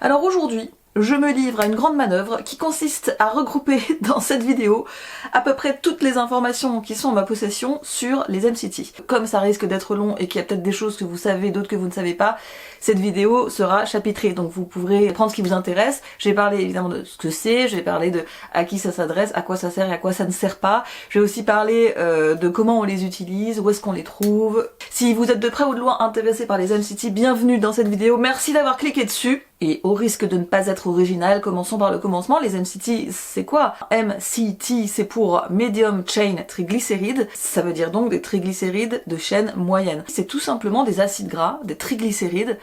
Alors aujourd'hui, je me livre à une grande manœuvre qui consiste à regrouper dans cette vidéo à peu près toutes les informations qui sont en ma possession sur les MCT. Comme ça risque d'être long et qu'il y a peut-être des choses que vous savez, d'autres que vous ne savez pas, cette vidéo sera chapitrée, donc vous pourrez prendre ce qui vous intéresse. Je vais parler évidemment de ce que c'est, je vais parler de à qui ça s'adresse, à quoi ça sert et à quoi ça ne sert pas. Je vais aussi parler de comment on les utilise, où est-ce qu'on les trouve. Si vous êtes de près ou de loin intéressé par les MCT, bienvenue dans cette vidéo, merci d'avoir cliqué dessus. Et au risque de ne pas être original, commençons par le commencement. Les MCT, c'est quoi? MCT, c'est pour Medium Chain Triglycerides. Ça veut dire donc des triglycérides de chaîne moyenne. C'est tout simplement des acides gras, des triglycérides,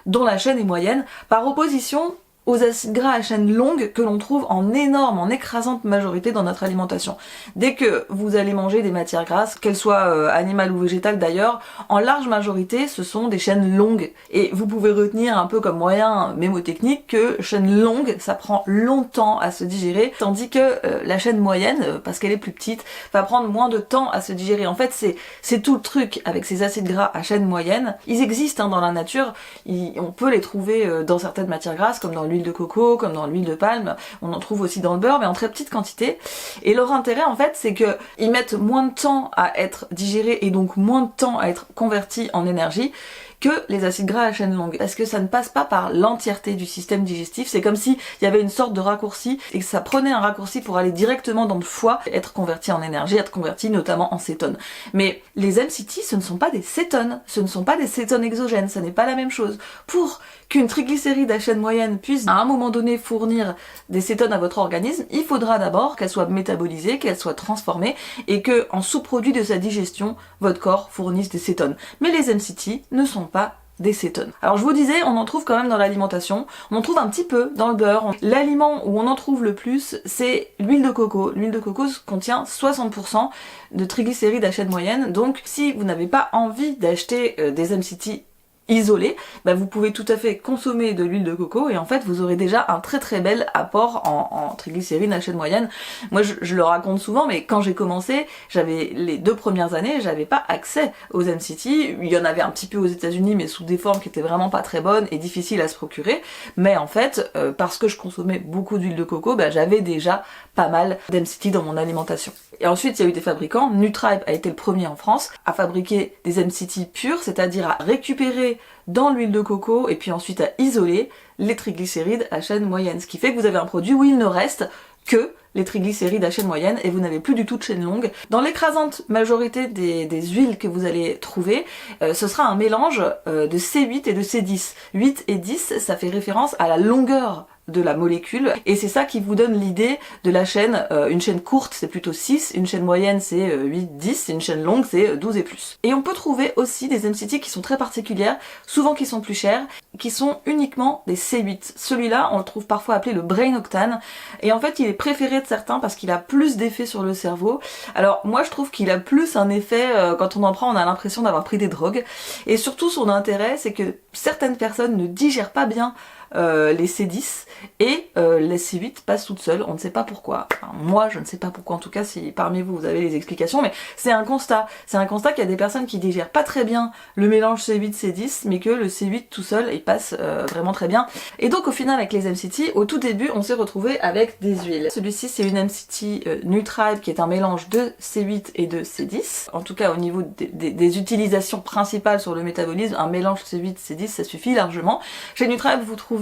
dont la chaîne est moyenne, par opposition aux acides gras à chaîne longue que l'on trouve en énorme, en écrasante majorité dans notre alimentation. Dès que vous allez manger des matières grasses, qu'elles soient animales ou végétales d'ailleurs, en large majorité ce sont des chaînes longues. Et vous pouvez retenir un peu comme moyen mémotechnique que chaîne longue, ça prend longtemps à se digérer, tandis que la chaîne moyenne, parce qu'elle est plus petite, va prendre moins de temps à se digérer. En fait c'est tout le truc avec ces acides gras à chaîne moyenne. Ils existent dans la nature, on peut les trouver dans certaines matières grasses comme dans l'huile de coco, comme dans l'huile de palme, on en trouve aussi dans le beurre mais en très petite quantité. Et leur intérêt en fait c'est que ils mettent moins de temps à être digérés et donc moins de temps à être convertis en énergie que les acides gras à chaîne longue, parce que ça ne passe pas par l'entièreté du système digestif. C'est comme si il y avait une sorte de raccourci et que ça prenait un raccourci pour aller directement dans le foie, être converti en énergie, être converti notamment en cétones. Mais les MCT, ce ne sont pas des cétones, ce ne sont pas des cétones exogènes, ça n'est pas la même chose. Pour qu'une triglycéride à chaîne moyenne puisse à un moment donné fournir des cétones à votre organisme, il faudra d'abord qu'elle soit métabolisée, qu'elle soit transformée et que en sous-produit de sa digestion, votre corps fournisse des cétones. Mais les MCT ne sont pas des cétones. Alors je vous disais, on en trouve quand même dans l'alimentation, on en trouve un petit peu dans le beurre. L'aliment où on en trouve le plus, c'est l'huile de coco. L'huile de coco contient 60% de triglycérides à chaîne moyenne, donc si vous n'avez pas envie d'acheter des MCT isolé, bah vous pouvez tout à fait consommer de l'huile de coco et en fait vous aurez déjà un très très bel apport en triglycérides à chaîne moyenne. Moi je le raconte souvent, mais quand j'ai commencé, j'avais les 2 premières années, j'avais pas accès aux MCT. Il y en avait un petit peu aux États-Unis mais sous des formes qui étaient vraiment pas très bonnes et difficiles à se procurer. Mais en fait, parce que je consommais beaucoup d'huile de coco, bah j'avais déjà pas mal d'MCT dans mon alimentation. Et ensuite il y a eu des fabricants, Nutribe a été le premier en France à fabriquer des MCT purs, c'est-à-dire à récupérer dans l'huile de coco et puis ensuite à isoler les triglycérides à chaîne moyenne. Ce qui fait que vous avez un produit où il ne reste que les triglycérides à chaîne moyenne et vous n'avez plus du tout de chaîne longue. Dans l'écrasante majorité des huiles que vous allez trouver, ce sera un mélange de C8 et de C10. 8 et 10, ça fait référence à la longueur de la molécule et c'est ça qui vous donne l'idée de la chaîne. Une chaîne courte c'est plutôt 6, une chaîne moyenne c'est 8, 10, une chaîne longue c'est 12 et plus. Et on peut trouver aussi des MCT qui sont très particulières, souvent qui sont plus chères, qui sont uniquement des C8. Celui-là on le trouve parfois appelé le Brain Octane et en fait il est préféré de certains parce qu'il a plus d'effet sur le cerveau. Alors moi je trouve qu'il a plus un effet, quand on en prend on a l'impression d'avoir pris des drogues et surtout son intérêt c'est que certaines personnes ne digèrent pas bien les C10 et les C8 passent toutes seules, on ne sait pas pourquoi. Enfin, moi je ne sais pas pourquoi, en tout cas si parmi vous vous avez les explications, mais c'est un constat qu'il y a des personnes qui digèrent pas très bien le mélange C8-C10 mais que le C8 tout seul il passe vraiment très bien. Et donc au final avec les MCT, au tout début on s'est retrouvé avec des huiles. Celui-ci c'est une MCT Nutribe qui est un mélange de C8 et de C10. En tout cas au niveau des utilisations principales sur le métabolisme, un mélange C8-C10 ça suffit largement. Chez Nutribe vous trouvez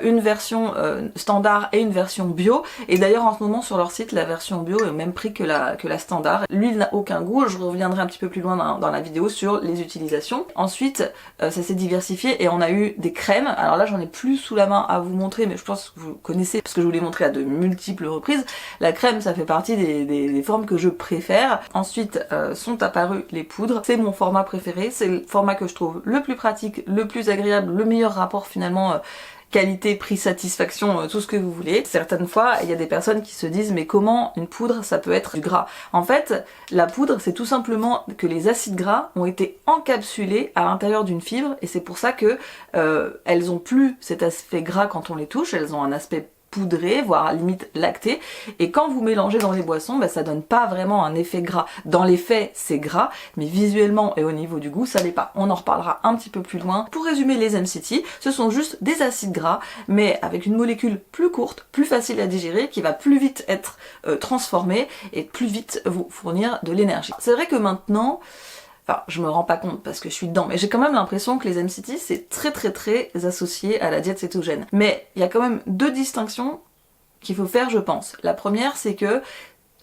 une version standard et une version bio, et d'ailleurs en ce moment sur leur site la version bio est au même prix que la standard. L'huile n'a aucun goût, je reviendrai un petit peu plus loin dans la vidéo sur les utilisations. Ensuite ça s'est diversifié et on a eu des crèmes, alors là j'en ai plus sous la main à vous montrer mais je pense que vous connaissez parce que je vous l'ai montré à de multiples reprises. La crème ça fait partie des formes que je préfère. Ensuite sont apparues les poudres, c'est mon format préféré, c'est le format que je trouve le plus pratique, le plus agréable, le meilleur rapport finalement qualité, prix, satisfaction, tout ce que vous voulez. Certaines fois, il y a des personnes qui se disent mais comment une poudre ça peut être du gras? En fait, la poudre c'est tout simplement que les acides gras ont été encapsulés à l'intérieur d'une fibre et c'est pour ça que elles ont plus cet aspect gras quand on les touche, elles ont un aspect poudré, voire limite lacté, et quand vous mélangez dans les boissons, bah, ça donne pas vraiment un effet gras. Dans les faits, c'est gras, mais visuellement et au niveau du goût, ça l'est pas. On en reparlera un petit peu plus loin. Pour résumer, les MCT, ce sont juste des acides gras, mais avec une molécule plus courte, plus facile à digérer, qui va plus vite être transformée et plus vite vous fournir de l'énergie. C'est vrai que maintenant, enfin, je me rends pas compte parce que je suis dedans, mais j'ai quand même l'impression que les MCT, c'est très associé à la diète cétogène. Mais il y a quand même deux distinctions qu'il faut faire, je pense. La première, c'est que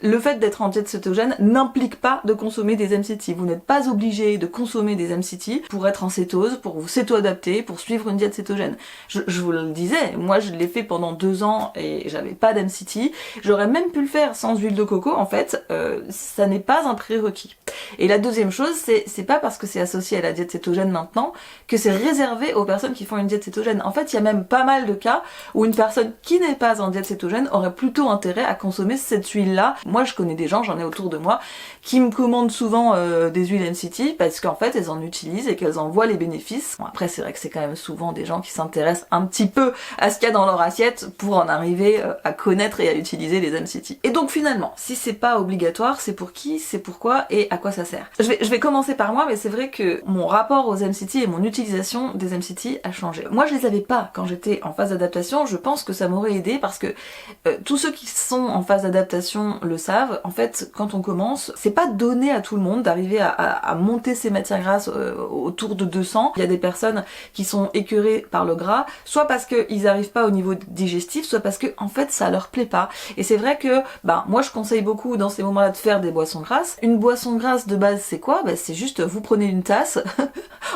le fait d'être en diète cétogène n'implique pas de consommer des MCT. Vous n'êtes pas obligé de consommer des MCT pour être en cétose, pour vous céto-adapter, pour suivre une diète cétogène. Je vous le disais, moi je l'ai fait pendant 2 ans et j'avais pas d'MCT. J'aurais même pu le faire sans huile de coco, en fait, ça n'est pas un prérequis. Et la deuxième chose, c'est pas parce que c'est associé à la diète cétogène maintenant que c'est réservé aux personnes qui font une diète cétogène. En fait, il y a même pas mal de cas où une personne qui n'est pas en diète cétogène aurait plutôt intérêt à consommer cette huile-là. Moi, je connais des gens, j'en ai autour de moi, qui me commandent souvent des huiles MCT parce qu'en fait, elles en utilisent et qu'elles en voient les bénéfices. Bon, après, c'est vrai que c'est quand même souvent des gens qui s'intéressent un petit peu à ce qu'il y a dans leur assiette pour en arriver à connaître et à utiliser les MCT. Et donc finalement, si c'est pas obligatoire, c'est pour qui, c'est pourquoi et à quoi ça sert? Je vais commencer par moi, mais c'est vrai que mon rapport aux MCT et mon utilisation des MCT a changé. Moi, je les avais pas quand j'étais en phase d'adaptation. Je pense que ça m'aurait aidé parce que tous ceux qui sont en phase d'adaptation le savent. En fait, quand on commence, c'est pas donné à tout le monde d'arriver à monter ses matières grasses autour de 200. Il y a des personnes qui sont écœurées par le gras, soit parce qu'ils arrivent pas au niveau digestif, soit parce que en fait ça leur plaît pas. Et c'est vrai que moi je conseille beaucoup dans ces moments-là de faire des boissons grasses. Une boisson grasse de base, c'est quoi? C'est juste vous prenez une tasse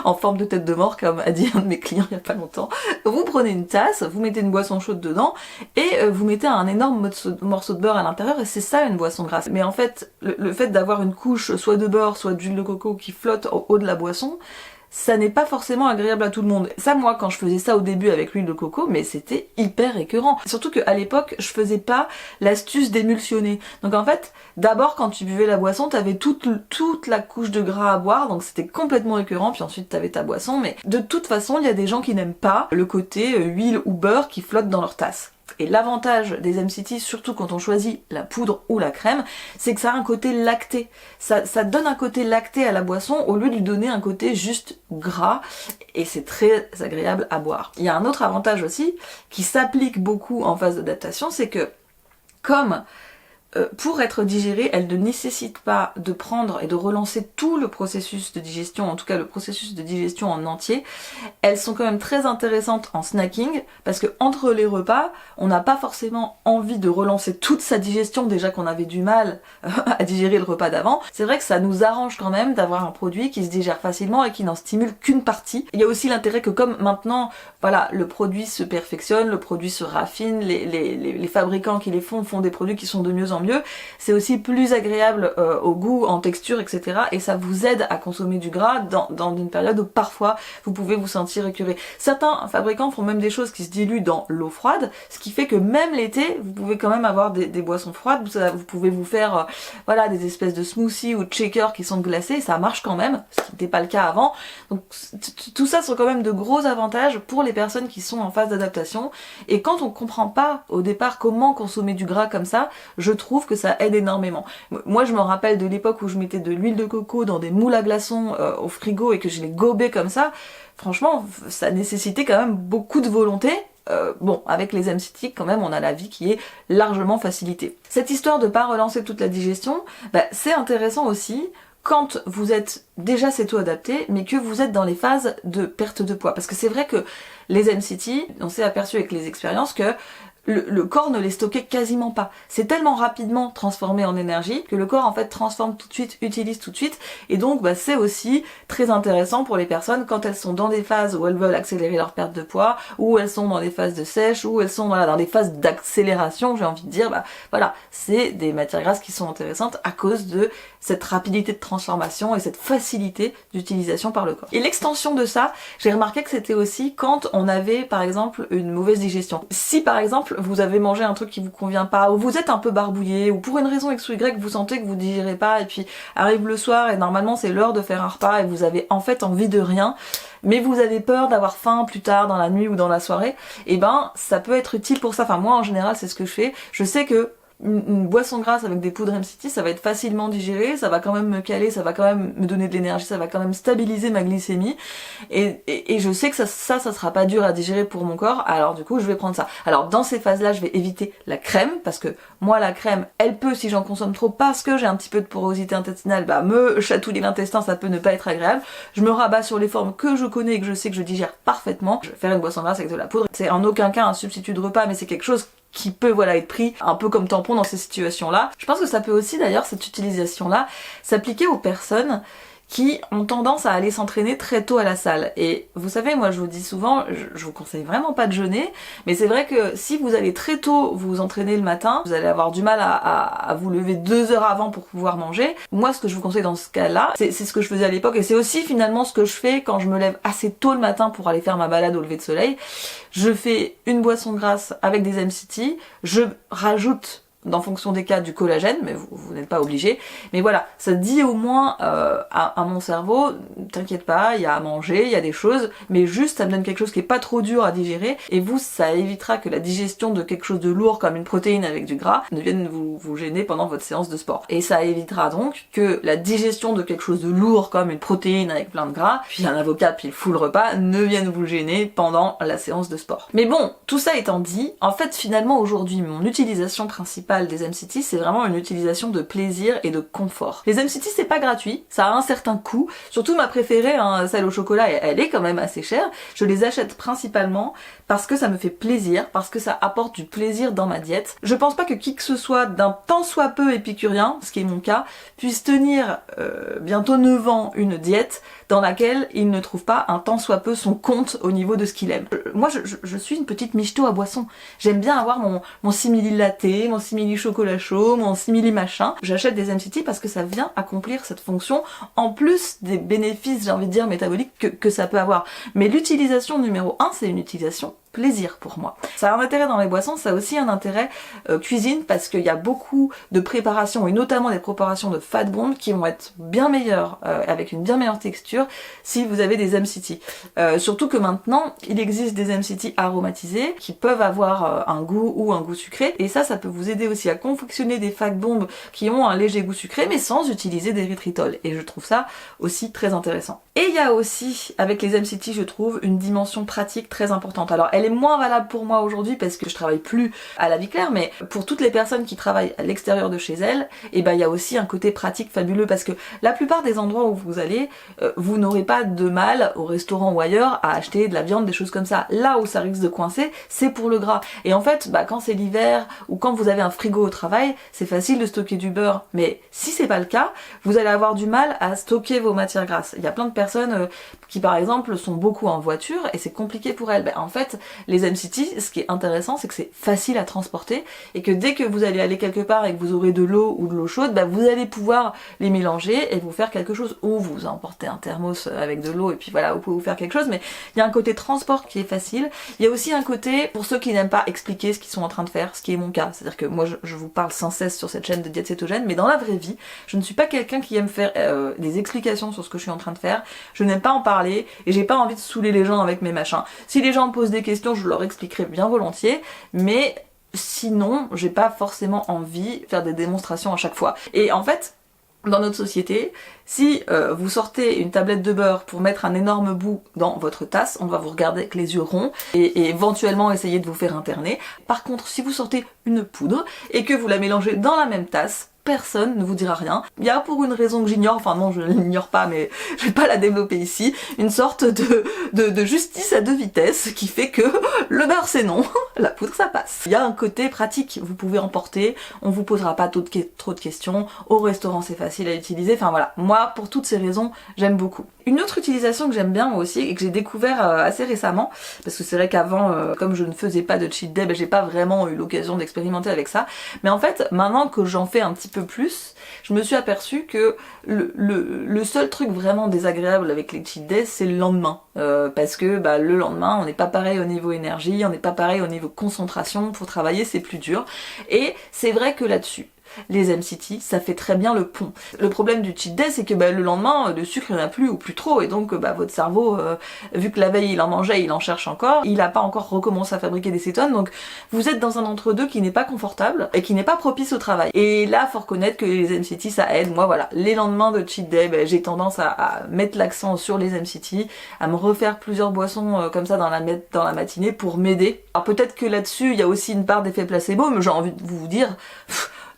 en forme de tête de mort, comme a dit un de mes clients il y a pas longtemps. Vous prenez une tasse, vous mettez une boisson chaude dedans et vous mettez un énorme morceau de beurre à l'intérieur et c'est ça une boisson grasse. Mais en fait, le fait d'avoir une couche soit de beurre, soit d'huile de coco qui flotte au haut de la boisson, ça n'est pas forcément agréable à tout le monde. Ça, moi, quand je faisais ça au début avec l'huile de coco, mais c'était hyper écœurant. Surtout qu'à l'époque, je faisais pas l'astuce d'émulsionner. Donc en fait, d'abord, quand tu buvais la boisson, t'avais toute la couche de gras à boire, donc c'était complètement écœurant, puis ensuite t'avais ta boisson, mais de toute façon, il y a des gens qui n'aiment pas le côté huile ou beurre qui flotte dans leur tasse. Et l'avantage des MCT, surtout quand on choisit la poudre ou la crème, c'est que ça a un côté lacté. Ça donne un côté lacté à la boisson au lieu de lui donner un côté juste gras, et c'est très agréable à boire. Il y a un autre avantage aussi qui s'applique beaucoup en phase d'adaptation, c'est que comme pour être digérée, elle ne nécessite pas de prendre et de relancer tout le processus de digestion, en tout cas le processus de digestion en entier. Elles sont quand même très intéressantes en snacking, parce que entre les repas, on n'a pas forcément envie de relancer toute sa digestion, déjà qu'on avait du mal à digérer le repas d'avant. C'est vrai que ça nous arrange quand même d'avoir un produit qui se digère facilement et qui n'en stimule qu'une partie. Il y a aussi l'intérêt que comme maintenant, voilà, le produit se perfectionne, le produit se raffine, les fabricants qui les font des produits qui sont de mieux en mieux, c'est aussi plus agréable au goût, en texture, etc. Et ça vous aide à consommer du gras dans une période où parfois vous pouvez vous sentir écœuré. Certains fabricants font même des choses qui se diluent dans l'eau froide, ce qui fait que même l'été, vous pouvez quand même avoir des boissons froides, vous pouvez vous faire voilà, des espèces de smoothies ou de shakers qui sont glacés, ça marche quand même, ce qui n'était pas le cas avant. Donc tout ça sont quand même de gros avantages pour les personnes qui sont en phase d'adaptation. Et quand on comprend pas au départ comment consommer du gras comme ça, je trouve que ça aide énormément. Moi, je me rappelle de l'époque où je mettais de l'huile de coco dans des moules à glaçons au frigo et que je les gobais comme ça. Franchement, ça nécessitait quand même beaucoup de volonté. Bon, avec les MCT, quand même, on a la vie qui est largement facilitée. Cette histoire de pas relancer toute la digestion, c'est intéressant aussi quand vous êtes déjà céto-adapté, mais que vous êtes dans les phases de perte de poids. Parce que c'est vrai que les MCT, on s'est aperçu avec les expériences que le corps ne les stockait quasiment pas. C'est tellement rapidement transformé en énergie que le corps en fait transforme tout de suite, utilise tout de suite, et donc c'est aussi très intéressant pour les personnes quand elles sont dans des phases où elles veulent accélérer leur perte de poids, ou elles sont dans des phases de sèche, ou elles sont dans des phases d'accélération, j'ai envie de dire, voilà, c'est des matières grasses qui sont intéressantes à cause de cette rapidité de transformation et cette facilité d'utilisation par le corps. Et l'extension de ça, j'ai remarqué que c'était aussi quand on avait par exemple une mauvaise digestion. Si par exemple vous avez mangé un truc qui vous convient pas, ou vous êtes un peu barbouillé, ou pour une raison X ou Y vous sentez que vous digérez pas, et puis arrive le soir et normalement c'est l'heure de faire un repas et vous avez en fait envie de rien, mais vous avez peur d'avoir faim plus tard dans la nuit ou dans la soirée, et ben ça peut être utile pour ça. Enfin moi en général c'est ce que je fais. Je sais que une boisson grasse avec des poudres MCT, ça va être facilement digéré, ça va quand même me caler, ça va quand même me donner de l'énergie, ça va quand même stabiliser ma glycémie, et je sais que ça sera pas dur à digérer pour mon corps, alors du coup je vais prendre ça. Alors dans ces phases là je vais éviter la crème, parce que moi la crème elle peut, si j'en consomme trop parce que j'ai un petit peu de porosité intestinale, bah me chatouiller l'intestin, ça peut ne pas être agréable. Je me rabats sur les formes que je connais et que je sais que je digère parfaitement. Je vais faire une boisson grasse avec de la poudre, c'est en aucun cas un substitut de repas, mais c'est quelque chose qui peut voilà être pris un peu comme tampon dans ces situations-là. Je pense que ça peut aussi d'ailleurs, cette utilisation-là, s'appliquer aux personnes qui ont tendance à aller s'entraîner très tôt à la salle. Et vous savez, moi je vous dis souvent, je vous conseille vraiment pas de jeûner, mais c'est vrai que si vous allez très tôt vous entraîner le matin, vous allez avoir du mal à vous lever 2 heures avant pour pouvoir manger. Moi ce que je vous conseille dans ce cas-là, c'est ce que je faisais à l'époque, et c'est aussi finalement ce que je fais quand je me lève assez tôt le matin pour aller faire ma balade au lever de soleil. Je fais une boisson grasse avec des MCT, je rajoute en fonction des cas du collagène, mais vous n'êtes pas obligé. Mais voilà, ça dit au moins à mon cerveau, t'inquiète pas, il y a à manger, il y a des choses, mais juste ça me donne quelque chose qui est pas trop dur à digérer, et vous, ça évitera que la digestion de quelque chose de lourd comme une protéine avec du gras ne vienne vous gêner pendant votre séance de sport. Et ça évitera donc que la digestion de quelque chose de lourd comme une protéine avec plein de gras, puis un avocat, puis le full repas, ne vienne vous gêner pendant la séance de sport. Mais bon, tout ça étant dit, en fait finalement aujourd'hui, mon utilisation principale des MCT, c'est vraiment une utilisation de plaisir et de confort. Les MCT c'est pas gratuit, ça a un certain coût, surtout ma préférée, hein, celle au chocolat, elle est quand même assez chère. Je les achète principalement parce que ça me fait plaisir, parce que ça apporte du plaisir dans ma diète. Je pense pas que qui que ce soit d'un tant soit peu épicurien, ce qui est mon cas, puisse tenir bientôt 9 ans une diète dans laquelle il ne trouve pas un tant soit peu son compte au niveau de ce qu'il aime. Moi je suis une petite michto à boisson. J'aime bien avoir mon simili latte, mon simili chocolat chaud, mon simili machin. J'achète des MCT parce que ça vient accomplir cette fonction, en plus des bénéfices, j'ai envie de dire, métaboliques que ça peut avoir. Mais l'utilisation numéro 1, c'est une utilisation plaisir pour moi. Ça a un intérêt dans les boissons, ça a aussi un intérêt cuisine, parce qu'il y a beaucoup de préparations, et notamment des préparations de fat bombs qui vont être bien meilleures, avec une bien meilleure texture, si vous avez des MCT. Surtout que maintenant, il existe des MCT aromatisés qui peuvent avoir un goût ou un goût sucré, et ça peut vous aider aussi à confectionner des fat bombs qui ont un léger goût sucré, mais sans utiliser d'érythritol, et je trouve ça aussi très intéressant. Et il y a aussi, avec les MCT, je trouve, une dimension pratique très importante. Alors, elle est moins valable pour moi aujourd'hui parce que je travaille plus à la vie claire, mais pour toutes les personnes qui travaillent à l'extérieur de chez elles, et ben il y a aussi un côté pratique fabuleux, parce que la plupart des endroits où vous allez, vous n'aurez pas de mal au restaurant ou ailleurs à acheter de la viande, des choses comme ça. Là où ça risque de coincer, c'est pour le gras. Et en fait, quand c'est l'hiver ou quand vous avez un frigo au travail, c'est facile de stocker du beurre, mais si c'est pas le cas, vous allez avoir du mal à stocker vos matières grasses. Il y a plein de personnes qui par exemple sont beaucoup en voiture et c'est compliqué pour elles. En fait, les MCT, ce qui est intéressant, c'est que c'est facile à transporter, et que dès que vous allez aller quelque part et que vous aurez de l'eau ou de l'eau chaude, vous allez pouvoir les mélanger et vous faire quelque chose, ou vous emportez un thermos avec de l'eau et puis voilà, vous pouvez vous faire quelque chose. Mais il y a un côté transport qui est facile. Il y a aussi un côté pour ceux qui n'aiment pas expliquer ce qu'ils sont en train de faire, ce qui est mon cas. C'est-à-dire que moi je vous parle sans cesse sur cette chaîne de diète cétogène, mais dans la vraie vie, je ne suis pas quelqu'un qui aime faire des explications sur ce que je suis en train de faire. Je n'aime pas en parler et j'ai pas envie de saouler les gens avec mes machins. Si les gens me posent des questions, je leur expliquerai bien volontiers, mais sinon j'ai pas forcément envie de faire des démonstrations à chaque fois. Et en fait, dans notre société, si vous sortez une tablette de beurre pour mettre un énorme bout dans votre tasse, on va vous regarder avec les yeux ronds et éventuellement essayer de vous faire interner. Par contre, si vous sortez une poudre et que vous la mélangez dans la même tasse, personne ne vous dira rien. Il y a, pour une raison que j'ignore, enfin non je ne l'ignore pas mais je vais pas la développer ici, une sorte de justice à deux vitesses qui fait que le beurre c'est non, la poudre ça passe. Il y a un côté pratique, vous pouvez emporter, on vous posera pas trop de questions, au restaurant c'est facile à utiliser, enfin voilà. Moi pour toutes ces raisons j'aime beaucoup. Une autre utilisation que j'aime bien moi aussi et que j'ai découvert assez récemment, parce que c'est vrai qu'avant comme je ne faisais pas de cheat day, j'ai pas vraiment eu l'occasion d'expérimenter avec ça, mais en fait maintenant que j'en fais un petit peu plus, je me suis aperçue que le seul truc vraiment désagréable avec les cheat days c'est le lendemain, parce que le lendemain on n'est pas pareil au niveau énergie, on n'est pas pareil au niveau concentration, pour travailler c'est plus dur, et c'est vrai que là-dessus les MCT, ça fait très bien le pont. Le problème du cheat day, c'est que le lendemain, de sucre il n'y en a plus ou plus trop, et donc votre cerveau, vu que la veille il en mangeait, il en cherche encore, il n'a pas encore recommencé à fabriquer des cétones, donc vous êtes dans un entre-deux qui n'est pas confortable et qui n'est pas propice au travail. Et là, faut reconnaître que les MCT ça aide. Moi voilà, les lendemains de cheat day, j'ai tendance à mettre l'accent sur les MCT, à me refaire plusieurs boissons comme ça dans la matinée pour m'aider. Alors peut-être que là-dessus, il y a aussi une part d'effet placebo, mais j'ai envie de vous dire...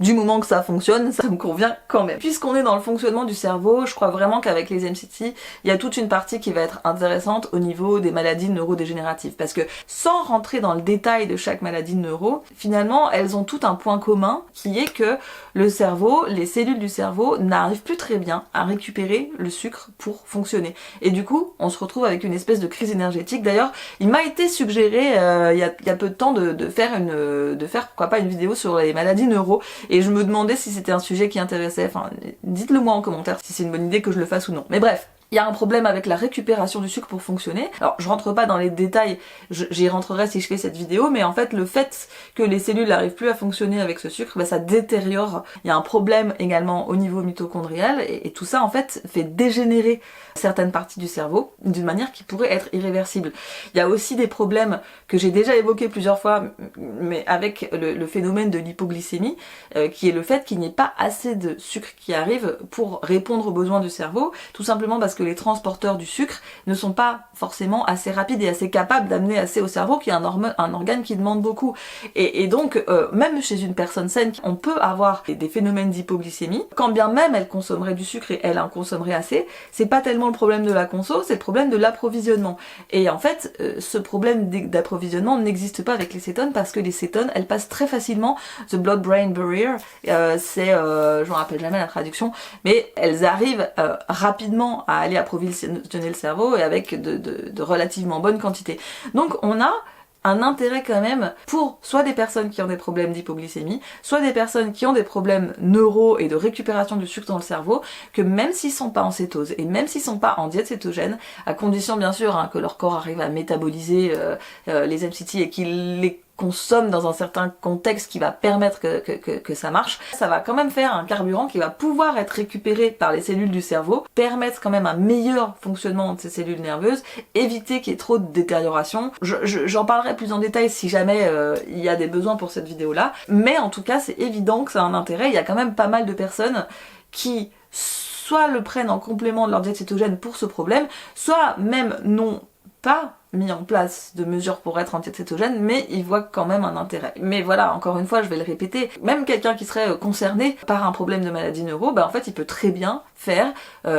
Du moment que ça fonctionne, ça me convient quand même. Puisqu'on est dans le fonctionnement du cerveau, je crois vraiment qu'avec les MCT, il y a toute une partie qui va être intéressante au niveau des maladies neurodégénératives. Parce que sans rentrer dans le détail de chaque maladie neuro, finalement, elles ont tout un point commun qui est que le cerveau, les cellules du cerveau n'arrivent plus très bien à récupérer le sucre pour fonctionner. Et du coup, on se retrouve avec une espèce de crise énergétique. D'ailleurs, il m'a été suggéré il y a peu de temps de faire pourquoi pas une vidéo sur les maladies neuro. Et je me demandais si c'était un sujet qui intéressait, enfin dites-le moi en commentaire si c'est une bonne idée que je le fasse ou non. Mais bref, il y a un problème avec la récupération du sucre pour fonctionner. Alors je rentre pas dans les détails, j'y rentrerai si je fais cette vidéo, mais en fait le fait que les cellules n'arrivent plus à fonctionner avec ce sucre, ça détériore. Il y a un problème également au niveau mitochondrial et tout ça en fait fait dégénérer certaines parties du cerveau d'une manière qui pourrait être irréversible. Il y a aussi des problèmes que j'ai déjà évoqués plusieurs fois, mais avec le phénomène de l'hypoglycémie, qui est le fait qu'il n'y ait pas assez de sucre qui arrive pour répondre aux besoins du cerveau, tout simplement parce que les transporteurs du sucre ne sont pas forcément assez rapides et assez capables d'amener assez au cerveau, qui est un organe qui demande beaucoup. Et donc, même chez une personne saine, on peut avoir des phénomènes d'hypoglycémie, quand bien même elle consommerait du sucre et elle en consommerait assez, c'est pas tellement le problème de la conso, c'est le problème de l'approvisionnement. Et en fait, ce problème d'approvisionnement n'existe pas avec les cétones parce que les cétones, elles passent très facilement the blood-brain barrier, je me rappelle jamais la traduction, mais elles arrivent rapidement à aller approvisionner le cerveau et avec de relativement bonnes quantités. Donc on a un intérêt quand même pour soit des personnes qui ont des problèmes d'hypoglycémie, soit des personnes qui ont des problèmes neuro et de récupération du sucre dans le cerveau, que même s'ils sont pas en cétose et même s'ils sont pas en diète cétogène, à condition bien sûr que leur corps arrive à métaboliser les MCT et qu'ils les consomme dans un certain contexte qui va permettre que ça marche, ça va quand même faire un carburant qui va pouvoir être récupéré par les cellules du cerveau, permettre quand même un meilleur fonctionnement de ces cellules nerveuses, éviter qu'il y ait trop de détérioration. J'en parlerai plus en détail si jamais il y a des besoins pour cette vidéo là, mais en tout cas c'est évident que ça a un intérêt. Il y a quand même pas mal de personnes qui soit le prennent en complément de leur diète cétogène pour ce problème, soit même n'ont pas mis en place de mesures pour être anti-cétogène, mais ils voient quand même un intérêt. Mais voilà, encore une fois, je vais le répéter, même quelqu'un qui serait concerné par un problème de maladie neuro, en fait, il peut très bien faire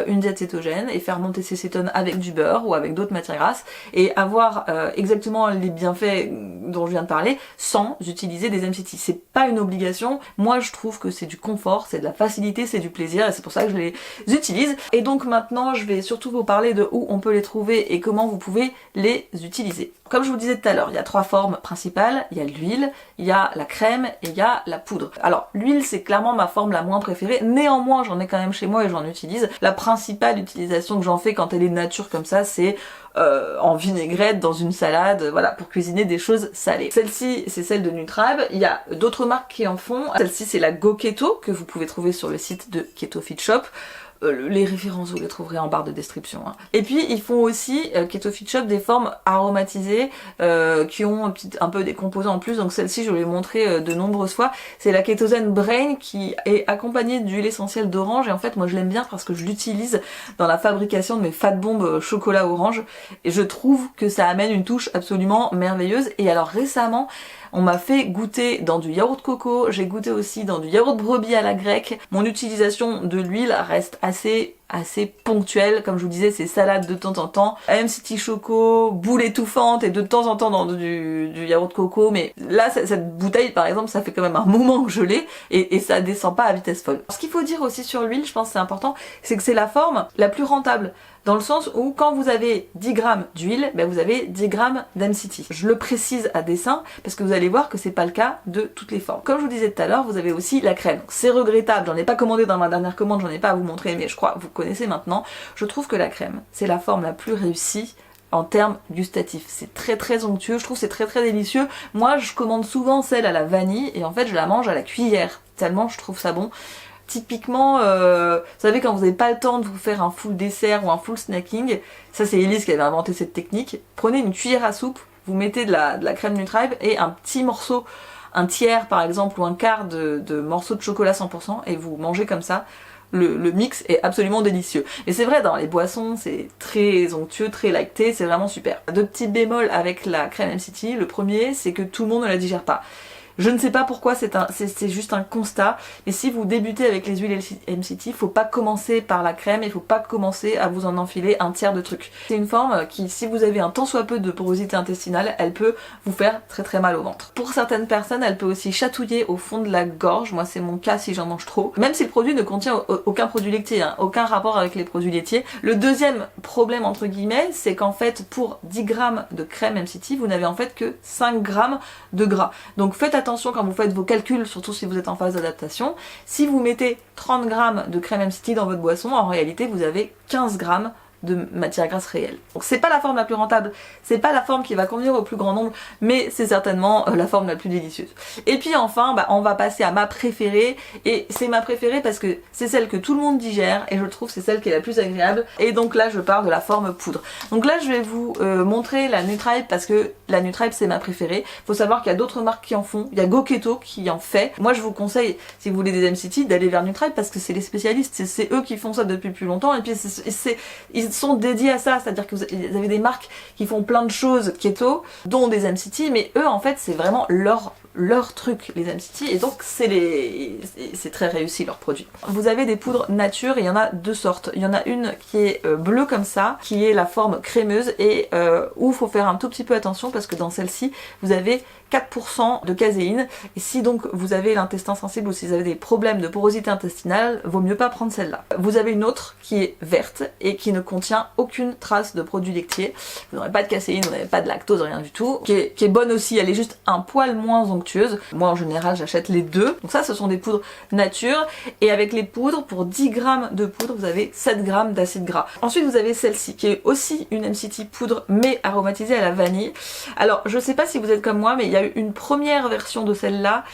une diète cétogène et faire monter ses cétones avec du beurre ou avec d'autres matières grasses et avoir exactement les bienfaits dont je viens de parler sans utiliser des MCT. C'est pas une obligation. Moi, je trouve que c'est du confort, c'est de la facilité, c'est du plaisir et c'est pour ça que je les utilise. Et donc maintenant, je vais surtout vous parler de où on peut les trouver et comment vous pouvez les utiliser. Comme je vous disais tout à l'heure, il y a trois formes principales, il y a l'huile, il y a la crème et il y a la poudre. Alors l'huile c'est clairement ma forme la moins préférée, néanmoins j'en ai quand même chez moi et j'en utilise. La principale utilisation que j'en fais quand elle est nature comme ça, c'est en vinaigrette dans une salade, voilà, pour cuisiner des choses salées. Celle-ci c'est celle de Nutrab, il y a d'autres marques qui en font. Celle-ci c'est la Go Keto que vous pouvez trouver sur le site de Keto Fit Shop. Les références vous les trouverez en barre de description. Et puis ils font aussi Keto Fit Shop des formes aromatisées qui ont un peu des composants en plus. Donc celle-ci je vous l'ai montré de nombreuses fois. C'est la Ketozen Brain qui est accompagnée d'huile essentielle d'orange et en fait moi je l'aime bien parce que je l'utilise dans la fabrication de mes fat bombes chocolat orange et je trouve que ça amène une touche absolument merveilleuse. Et alors récemment on m'a fait goûter dans du yaourt coco, j'ai goûté aussi dans du yaourt brebis à la grecque. Mon utilisation de l'huile reste assez ponctuelle, comme je vous disais, c'est salade de temps en temps, MCT choco, boule étouffante et de temps en temps dans du yaourt coco, mais là cette bouteille par exemple ça fait quand même un moment que je l'ai et ça descend pas à vitesse folle. Ce qu'il faut dire aussi sur l'huile, je pense que c'est important, c'est que c'est la forme la plus rentable. Dans le sens où quand vous avez 10 grammes d'huile, vous avez 10 grammes d'MCT. Je le précise à dessein parce que vous allez voir que c'est pas le cas de toutes les formes. Comme je vous disais tout à l'heure, vous avez aussi la crème. C'est regrettable, j'en ai pas commandé dans ma dernière commande, j'en ai pas à vous montrer, mais je crois que vous connaissez maintenant. Je trouve que la crème, c'est la forme la plus réussie en termes gustatifs. C'est très très onctueux, je trouve c'est très très délicieux. Moi je commande souvent celle à la vanille et en fait je la mange à la cuillère, tellement je trouve ça bon. Typiquement, vous savez quand vous n'avez pas le temps de vous faire un full dessert ou un full snacking, ça c'est Elise qui avait inventé cette technique, prenez une cuillère à soupe, vous mettez de la crème Nutribe et un petit morceau, un tiers par exemple ou un quart de morceau de chocolat 100% et vous mangez comme ça. Le mix est absolument délicieux. Et c'est vrai, dans les boissons, c'est très onctueux, très lacté, c'est vraiment super. Deux petits bémols avec la crème MCT. Le premier, c'est que tout le monde ne la digère pas. Je ne sais pas pourquoi, c'est juste un constat, mais si vous débutez avec les huiles MCT, faut pas commencer par la crème et faut pas commencer à vous en enfiler un tiers de truc. C'est une forme qui, si vous avez un tant soit peu de porosité intestinale, elle peut vous faire très très mal au ventre. Pour certaines personnes, elle peut aussi chatouiller au fond de la gorge, moi c'est mon cas si j'en mange trop, même si le produit ne contient aucun produit laitier, hein, aucun rapport avec les produits laitiers. Le deuxième problème entre guillemets, c'est qu'en fait pour 10 grammes de crème MCT, vous n'avez en fait que 5 grammes de gras. Donc faites attention quand vous faites vos calculs, surtout si vous êtes en phase d'adaptation. Si vous mettez 30 grammes de crème MCT dans votre boisson, en réalité vous avez 15 grammes de matière grasse réelle. Donc c'est pas la forme la plus rentable, c'est pas la forme qui va convenir au plus grand nombre, mais c'est certainement la forme la plus délicieuse. Et puis enfin, on va passer à ma préférée, et c'est ma préférée parce que c'est celle que tout le monde digère, et je trouve c'est celle qui est la plus agréable, et donc là je parle de la forme poudre. Donc là je vais vous montrer la Nutribe parce que la Nutribe c'est ma préférée. Faut savoir qu'il y a d'autres marques qui en font, il y a GoKeto qui en fait. Moi je vous conseille, si vous voulez des MCT, d'aller vers Nutribe parce que c'est les spécialistes, c'est eux qui font ça depuis plus longtemps, et puis ils sont dédiés à ça, c'est-à-dire que vous avez des marques qui font plein de choses keto, dont des MCT, mais eux en fait c'est vraiment leur truc, les MCT, et donc c'est très réussi leur produit. Vous avez des poudres nature et il y en a deux sortes. Il y en a une qui est bleue comme ça, qui est la forme crémeuse et où il faut faire un tout petit peu attention parce que dans celle-ci vous avez 4% de caséine, et si donc vous avez l'intestin sensible ou si vous avez des problèmes de porosité intestinale, vaut mieux pas prendre celle-là. Vous avez une autre qui est verte et qui ne contient aucune trace de produits laitiers. Vous n'aurez pas de caséine, vous n'avez pas de lactose, rien du tout. Qui est bonne aussi, elle est juste un poil moins onctueuse. Moi en général j'achète les deux. Donc ça ce sont des poudres nature, et avec les poudres, pour 10 grammes de poudre vous avez 7 grammes d'acide gras. Ensuite vous avez celle-ci qui est aussi une MCT poudre mais aromatisée à la vanille. Alors je sais pas si vous êtes comme moi, mais il y a eu une première version de celle-là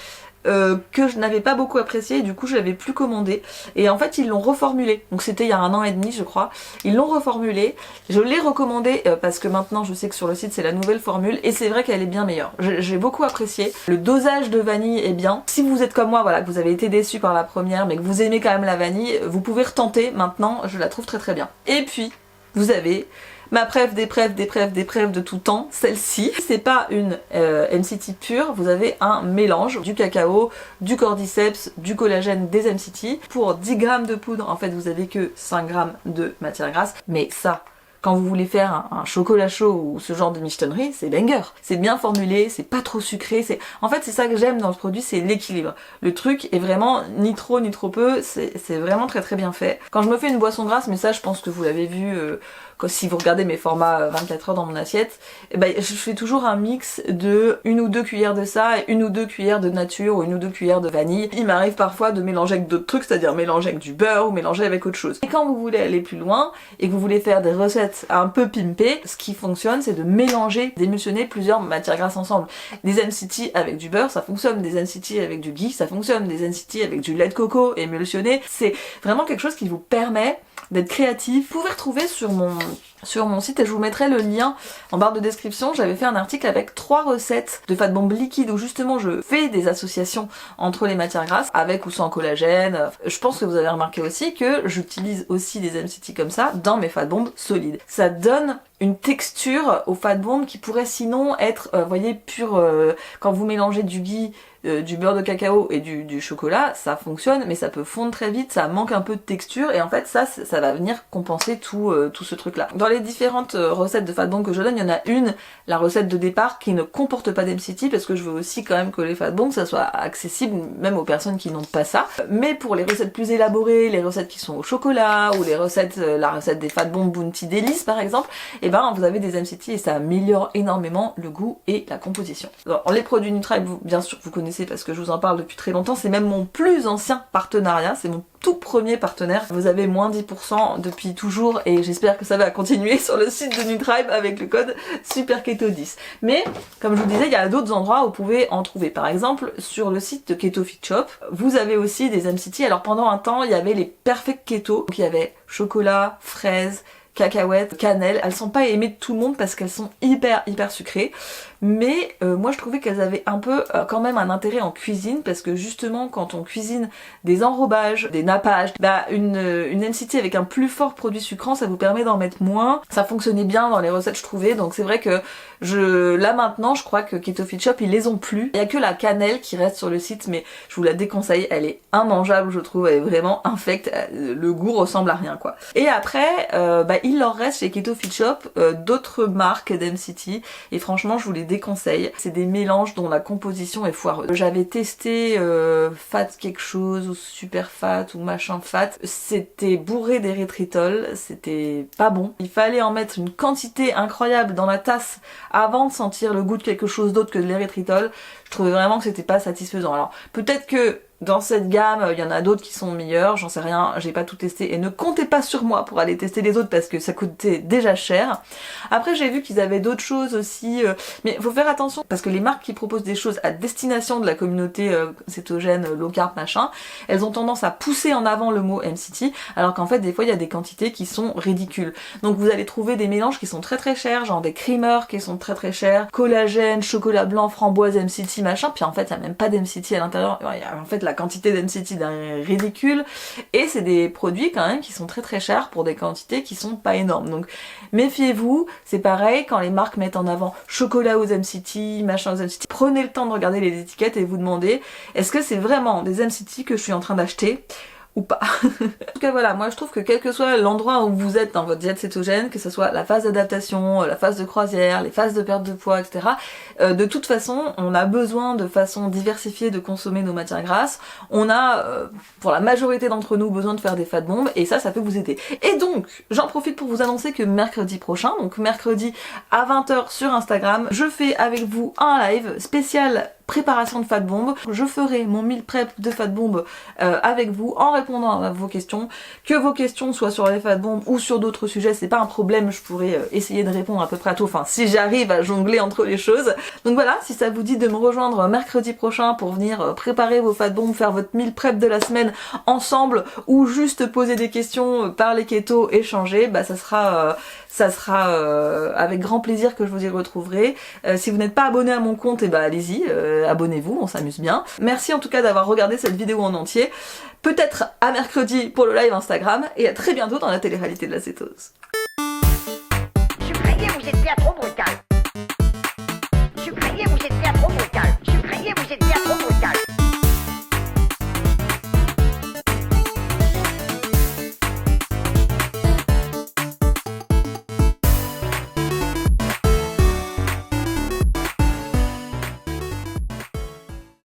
que je n'avais pas beaucoup apprécié, et du coup je l'avais plus commandé, et en fait ils l'ont reformulé, donc c'était il y a 1 an et demi je crois, ils l'ont reformulé, je l'ai recommandé parce que maintenant je sais que sur le site c'est la nouvelle formule, et c'est vrai qu'elle est bien meilleure, j'ai beaucoup apprécié, le dosage de vanille est bien. Si vous êtes comme moi, voilà, que vous avez été déçu par la première mais que vous aimez quand même la vanille, vous pouvez retenter, maintenant je la trouve très très bien. Et puis vous avez ma préf des préfs de tout temps, celle-ci. C'est pas une MCT pure, vous avez un mélange du cacao, du cordyceps, du collagène, des MCT. Pour 10 grammes de poudre, en fait, vous avez que 5 grammes de matière grasse. Mais ça, quand vous voulez faire un chocolat chaud ou ce genre de michetonnerie, c'est banger. C'est bien formulé, c'est pas trop sucré. En fait, c'est ça que j'aime dans ce produit, c'est l'équilibre. Le truc est vraiment ni trop ni trop peu, c'est vraiment très très bien fait. Quand je me fais une boisson grasse, mais ça je pense que vous l'avez vu si vous regardez mes formats 24 heures dans mon assiette, je fais toujours un mix de 1 ou 2 cuillères de ça et 1 ou 2 cuillères de nature ou 1 ou 2 cuillères de vanille. Il m'arrive parfois de mélanger avec d'autres trucs, c'est-à-dire mélanger avec du beurre ou mélanger avec autre chose. Et quand vous voulez aller plus loin et que vous voulez faire des recettes un peu pimpées, ce qui fonctionne c'est de mélanger, d'émulsionner plusieurs matières grasses ensemble. Des MCT avec du beurre, ça fonctionne, des MCT avec du ghee, ça fonctionne, des MCT avec du lait de coco émulsionné. C'est vraiment quelque chose qui vous permet d'être créatif. Vous pouvez retrouver sur mon site, et je vous mettrai le lien en barre de description, j'avais fait un article avec 3 recettes de fat bomb liquide où justement je fais des associations entre les matières grasses, avec ou sans collagène. Je pense que vous avez remarqué aussi que j'utilise aussi des MCT comme ça dans mes fat bombs solides. Ça donne une texture au fat bomb qui pourrait sinon être, voyez, pur, quand vous mélangez du ghee, du beurre de cacao et du chocolat, ça fonctionne, mais ça peut fondre très vite, ça manque un peu de texture, et en fait ça va venir compenser tout ce truc là. Dans les différentes recettes de fat bomb que je donne, il y en a une, la recette de départ, qui ne comporte pas d'MCT, parce que je veux aussi quand même que les fat bombs ça soit accessible même aux personnes qui n'ont pas ça. Mais pour les recettes plus élaborées, les recettes qui sont au chocolat, ou les recettes, la recette des fat bomb Bounty Délice par exemple, et vous avez des MCT et ça améliore énormément le goût et la composition. Alors, les produits Nutribe, bien sûr vous connaissez parce que je vous en parle depuis très longtemps, c'est même mon plus ancien partenariat, c'est mon tout premier partenaire. Vous avez moins 10% depuis toujours et j'espère que ça va continuer sur le site de Nutribe avec le code SUPERKETO10. Mais comme je vous disais, il y a d'autres endroits où vous pouvez en trouver. Par exemple, sur le site de Keto Fit Shop, vous avez aussi des MCT. Alors pendant un temps, il y avait les Perfect Keto, donc il y avait chocolat, fraise, cacahuètes, cannelle. Elles sont pas aimées de tout le monde parce qu'elles sont hyper sucrées. Mais moi je trouvais qu'elles avaient un peu quand même un intérêt en cuisine parce que justement quand on cuisine des enrobages, des nappages, bah une MCT avec un plus fort produit sucrant ça vous permet d'en mettre moins. Ça fonctionnait bien dans les recettes je trouvais, donc c'est vrai que là maintenant je crois que Keto Fit Shop ils les ont plus. Il y a que la cannelle qui reste sur le site mais je vous la déconseille, elle est immangeable je trouve, elle est vraiment infecte, le goût ressemble à rien quoi. Et après il leur reste chez Keto Fit Shop d'autres marques d'MCT et franchement je vous les déconseille. C'est des mélanges dont la composition est foireuse. J'avais testé fat quelque chose ou super fat ou machin fat. C'était bourré d'érythritol, c'était pas bon. Il fallait en mettre une quantité incroyable dans la tasse avant de sentir le goût de quelque chose d'autre que de l'érythritol. Je trouvais vraiment que c'était pas satisfaisant. Alors peut-être que dans cette gamme, il y en a d'autres qui sont meilleurs, j'en sais rien, j'ai pas tout testé et ne comptez pas sur moi pour aller tester les autres parce que ça coûtait déjà cher. Après j'ai vu qu'ils avaient d'autres choses aussi, mais faut faire attention parce que les marques qui proposent des choses à destination de la communauté cétogène, low carb machin, elles ont tendance à pousser en avant le mot MCT alors qu'en fait des fois il y a des quantités qui sont ridicules. Donc vous allez trouver des mélanges qui sont très chers, genre des creamers qui sont très chers, collagène, chocolat blanc, framboise, MCT machin, puis en fait il y a même pas d'MCT à l'intérieur, en fait la quantité d'MCT est ridicule et c'est des produits quand même qui sont très chers pour des quantités qui sont pas énormes. Donc méfiez-vous, c'est pareil quand les marques mettent en avant chocolat aux MCT, machin aux MCT, prenez le temps de regarder les étiquettes et vous demandez est-ce que c'est vraiment des MCT que je suis en train d'acheter ou pas. En tout cas voilà, moi je trouve que quel que soit l'endroit où vous êtes dans votre diète cétogène, que ce soit la phase d'adaptation, la phase de croisière, les phases de perte de poids, etc. De toute façon, on a besoin de façon diversifiée de consommer nos matières grasses. On a, pour la majorité d'entre nous, besoin de faire des fat bombes et ça peut vous aider. Et donc, j'en profite pour vous annoncer que mercredi prochain, donc mercredi à 20h sur Instagram, je fais avec vous un live spécial préparation de fat bomb. Je ferai mon meal prep de fat bomb avec vous en répondant à vos questions. Que vos questions soient sur les fat bombs ou sur d'autres sujets, c'est pas un problème, je pourrais essayer de répondre à peu près à tout, enfin si j'arrive à jongler entre les choses. Donc voilà, si ça vous dit de me rejoindre mercredi prochain pour venir préparer vos fat bombs, faire votre meal prep de la semaine ensemble ou juste poser des questions, parler keto, échanger, bah ça sera avec grand plaisir que je vous y retrouverai. Si vous n'êtes pas abonné à mon compte, et bah allez-y, abonnez-vous, on s'amuse bien. Merci en tout cas d'avoir regardé cette vidéo en entier. Peut-être à mercredi pour le live Instagram et à très bientôt dans la télé-réalité de la cétose. Supprimer, vous êtes bien trop brutal.